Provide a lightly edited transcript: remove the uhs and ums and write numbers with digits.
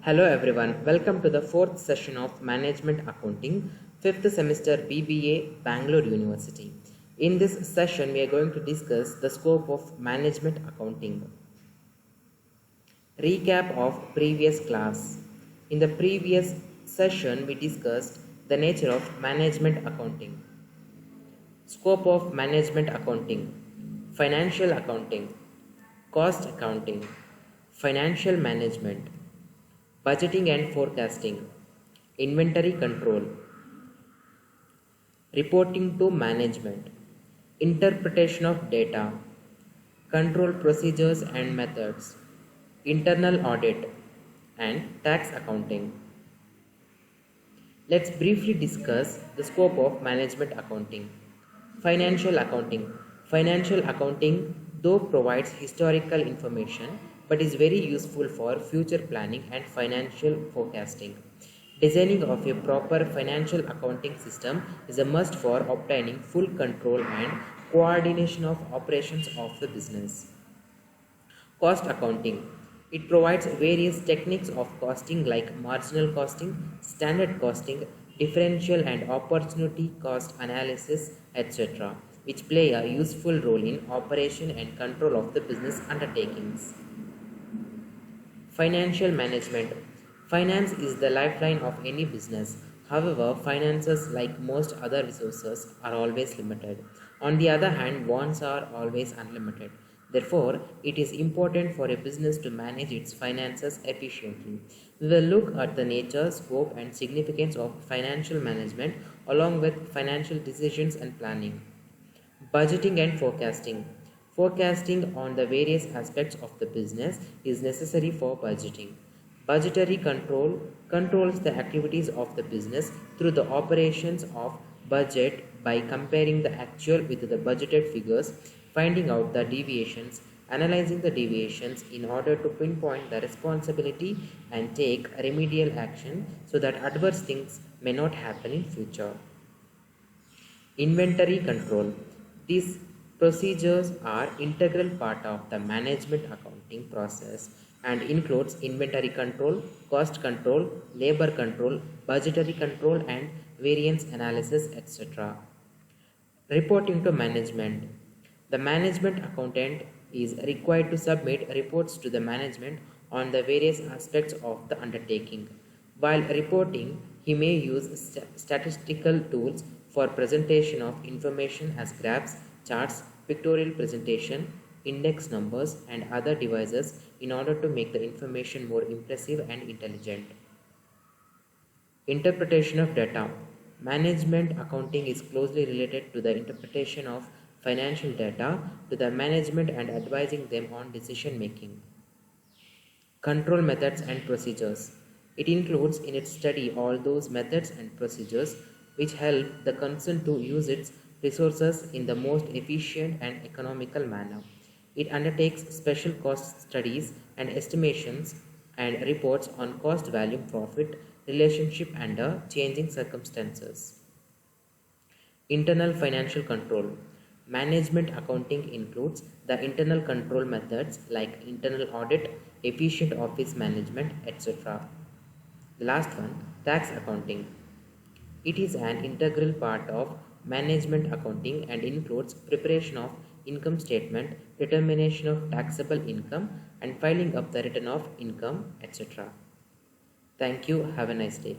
Hello everyone, welcome to the fourth session of Management Accounting, 5th semester BBA, Bangalore University. In this session, we are going to discuss the scope of Management Accounting. Recap of previous class. In the previous session, we discussed the nature of Management Accounting. Scope of Management Accounting: Financial Accounting, Cost Accounting, Financial Management, Budgeting and Forecasting, Inventory Control, Reporting to Management, Interpretation of Data, Control Procedures and Methods, Internal Audit, and Tax Accounting. Let's briefly discuss the scope of Management Accounting. Financial Accounting. Financial accounting, though provides historical information, but is very useful for future planning and financial forecasting. Designing of a proper financial accounting system is a must for obtaining full control and coordination of operations of the business. Cost accounting. It provides various techniques of costing like marginal costing, standard costing, differential and opportunity cost analysis, etc., which play a useful role in operation and control of the business undertakings. Financial management. Finance is the lifeline of any business. However, finances, like most other resources, are always limited. On the other hand, bonds are always unlimited. Therefore, it is important for a business to manage its finances efficiently. We will look at the nature, scope, and significance of financial management along with financial decisions and planning. Budgeting and forecasting. Forecasting on the various aspects of the business is necessary for budgeting. Budgetary control controls the activities of the business through the operations of budget by comparing the actual with the budgeted figures, finding out the deviations, analyzing the deviations in order to pinpoint the responsibility and take remedial action so that adverse things may not happen in future. Inventory control. These procedures are integral part of the management accounting process and includes inventory control, cost control, labor control, budgetary control and variance analysis, etc. Reporting to management. The management accountant is required to submit reports to the management on the various aspects of the undertaking. While reporting, he may use statistical tools for presentation of information as graphs, charts, pictorial presentation, index numbers, and other devices in order to make the information more impressive and intelligent. Interpretation of data. Management accounting is closely related to the interpretation of financial data to the management and advising them on decision making. Control methods and procedures. It includes in its study all those methods and procedures which help the concern to use its resources in the most efficient and economical manner. It undertakes special cost studies and estimations and reports on cost value profit relationship under changing circumstances. Internal financial control. Management accounting includes the internal control methods like internal audit, efficient office management, etc. The last one, tax accounting. It is an integral part of management accounting and includes preparation of income statement, determination of taxable income, and filing up the return of income, etc. Thank you. Have a nice day.